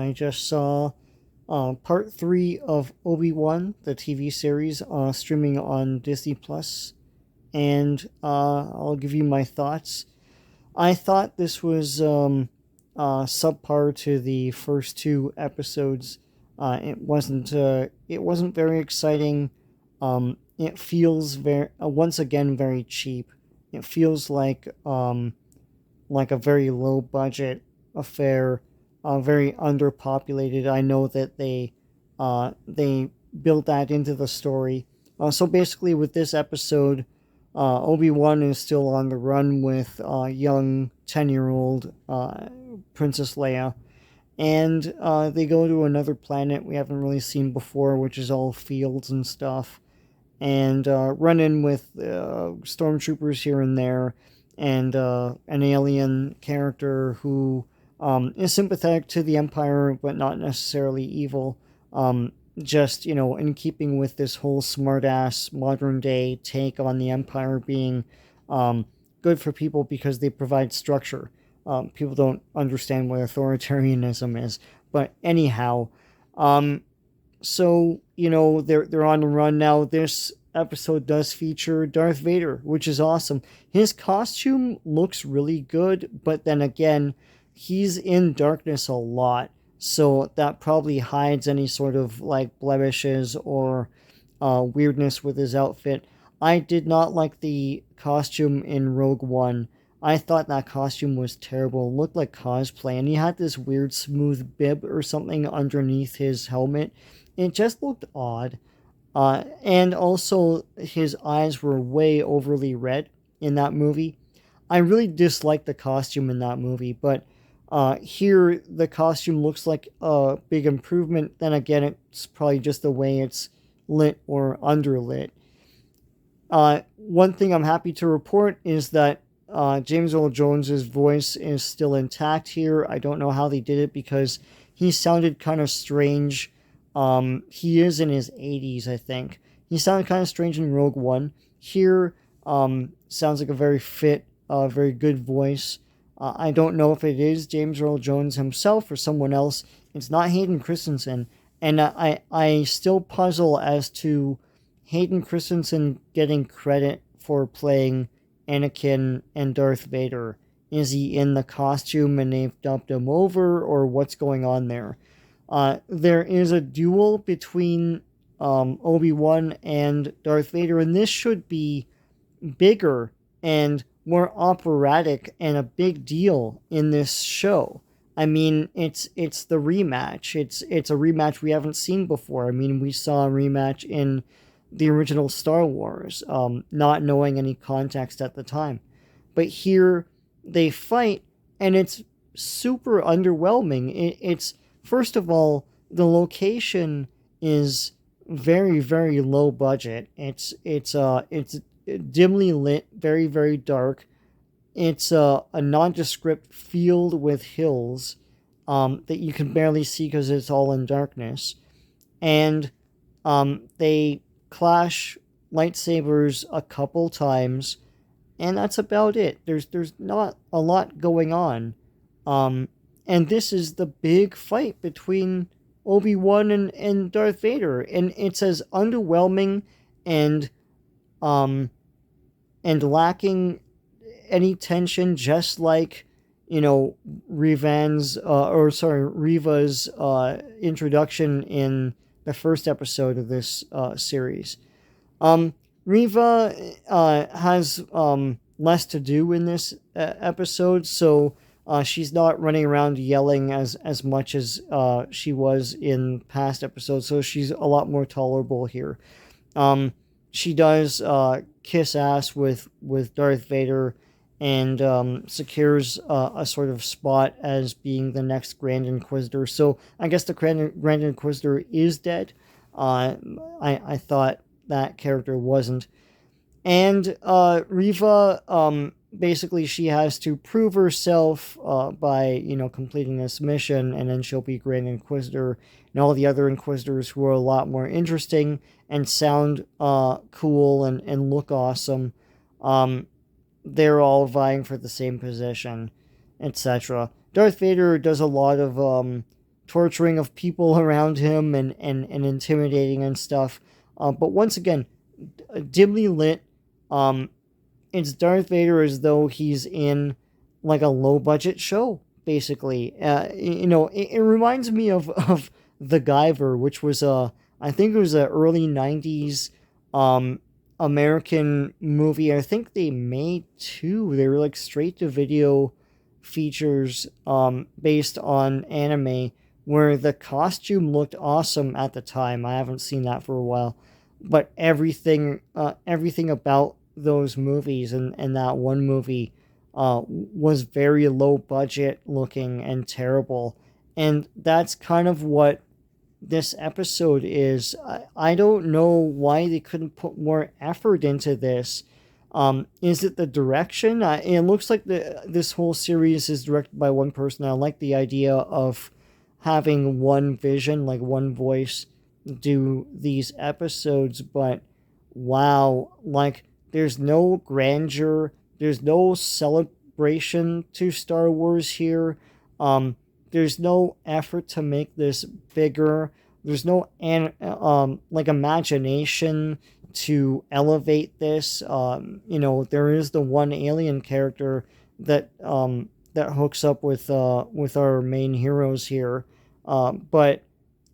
I just saw part 3 of Obi-Wan, the TV series, streaming on Disney Plus, and I'll give you my thoughts. I thought this was subpar to the first two episodes. It wasn't very exciting. It feels very once again very cheap. It feels like a very low budget affair, very underpopulated. I know that they built that into the story. So basically, with this episode, Obi-Wan is still on the run with young 10-year-old Princess Leia. And they go to another planet we haven't really seen before, which is all fields and stuff. And run in with stormtroopers here and there. And an alien character who is sympathetic to the Empire, but not necessarily evil. Just, in keeping with this whole smartass modern day take on the Empire being good for people because they provide structure. People don't understand what authoritarianism is. But anyhow, so, they're on the run now. This episode does feature Darth Vader, which is awesome. His costume looks really good, but then again, he's in darkness a lot. So that probably hides any sort of blemishes or weirdness with his outfit. I did not like the costume in Rogue One. I thought that costume was terrible. It looked like cosplay, and he had this weird smooth bib or something underneath his helmet. It just looked odd. And also, his eyes were way overly red in that movie. I really disliked the costume in that movie, but here the costume looks like a big improvement. Then again, it's probably just the way it's lit or underlit. One thing I'm happy to report is that James Earl Jones's voice is still intact here. I don't know how they did it because he sounded kind of strange. He is in his 80s, I think. He sounded kind of strange in Rogue One. Here, sounds like a very fit, very good voice. I don't know if it is James Earl Jones himself or someone else. It's not Hayden Christensen. And I still puzzle as to Hayden Christensen getting credit for playing Anakin and Darth Vader. Is he in the costume and they've dubbed him over, or what's going on there? There is a duel between Obi-Wan and Darth Vader, and this should be bigger and more operatic and a big deal in this show. I mean, it's the rematch. It's a rematch we haven't seen before. I mean, we saw a rematch in the original Star Wars, not knowing any context at the time. But here they fight, and it's super underwhelming. It's first of all, the location is very, very low budget. It's dimly lit, very, very dark. It's a nondescript field with hills that you can barely see because it's all in darkness. And they clash lightsabers a couple times, and that's about it. There's not a lot going on. And this is the big fight between Obi-Wan and Darth Vader. And it's as underwhelming and lacking any tension, just like, Riva's introduction in the first episode of this series. Riva has less to do in this episode, so she's not running around yelling as much as she was in past episodes, so she's a lot more tolerable here. She does kiss ass with Darth Vader and secures a sort of spot as being the next Grand Inquisitor. So I guess the Grand Inquisitor is dead. I thought that character wasn't. And Riva, basically she has to prove herself by, completing this mission, and then she'll be Grand Inquisitor. And all the other Inquisitors who are a lot more interesting and sound cool and look awesome, they're all vying for the same position, etc. Darth Vader does a lot of torturing of people around him and intimidating and stuff. But once again, dimly lit. Um, it's Darth Vader as though he's in like a low budget show, basically. It reminds me of The Guyver, which was I think it was a early '90s um, American movie. I think they made two. They were like straight to video features based on anime, where the costume looked awesome at the time. I haven't seen that for a while, but everything about those movies and that one movie was very low budget looking and terrible. And that's kind of what this episode is. I don't know why they couldn't put more effort into this. Is it the direction? It looks like this whole series is directed by one person. I like the idea of having one vision, like one voice, do these episodes, but wow, like there's no grandeur, there's no celebration to Star Wars here. There's no effort to make this bigger. There's no like imagination to elevate this. There is the one alien character that that hooks up with our main heroes here, but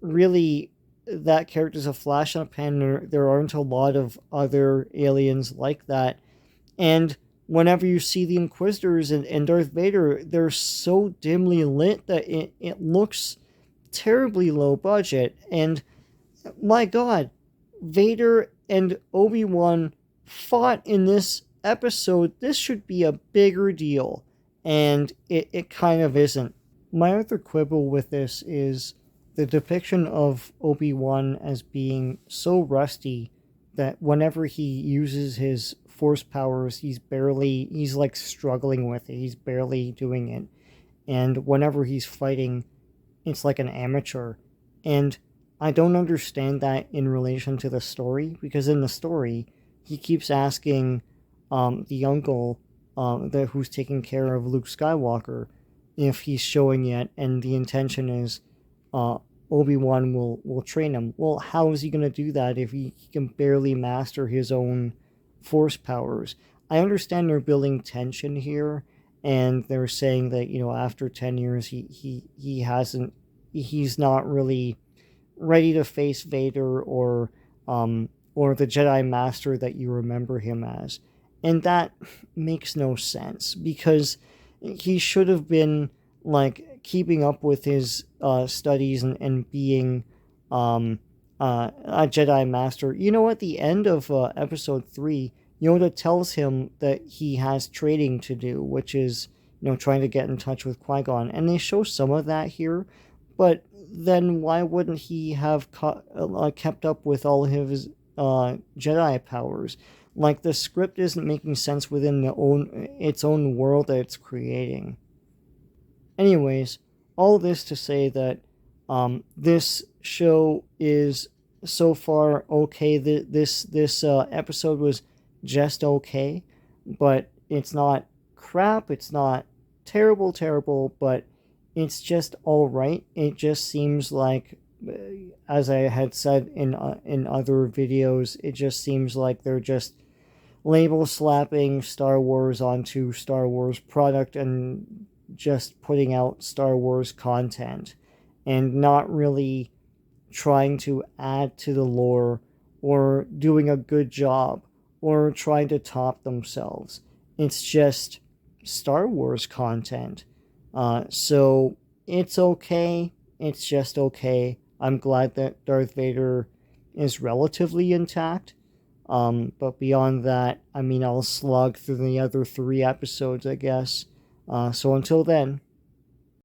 really that character's a flash in a pan. There aren't a lot of other aliens like that, and whenever you see the Inquisitors and Darth Vader, they're so dimly lit that it looks terribly low budget. And my God, Vader and Obi-Wan fought in this episode. This should be a bigger deal, and it kind of isn't. My other quibble with this is the depiction of Obi-Wan as being so rusty that whenever he uses his force powers, he's like struggling with it. He's barely doing it. And whenever he's fighting, it's like an amateur. And I don't understand that in relation to the story, because in the story, he keeps asking the uncle who's taking care of Luke Skywalker if he's showing yet, and the intention is Obi-Wan will train him. Well, how is he going to do that if he can barely master his own force powers? I understand they're building tension here, and they're saying that, after 10 years he's not really ready to face Vader or the Jedi Master that you remember him as. And that makes no sense, because he should have been like keeping up with his studies and being a Jedi Master. At the end of episode 3, Yoda tells him that he has training to do, which is, trying to get in touch with Qui-Gon. And they show some of that here, but then why wouldn't he have kept up with all of his Jedi powers? Like, the script isn't making sense within its own world that it's creating. Anyways, all this to say that this show is so far okay. This episode was just okay, but it's not crap. It's not terrible, but it's just all right. It just seems like, as I had said in other videos, it just seems like they're just label slapping Star Wars onto Star Wars product and just putting out Star Wars content and not really trying to add to the lore or doing a good job or trying to top themselves. It's just Star Wars content. So it's okay. It's just okay. I'm glad that Darth Vader is relatively intact. But beyond that, I'll slog through the other 3 episodes, I guess. So until then,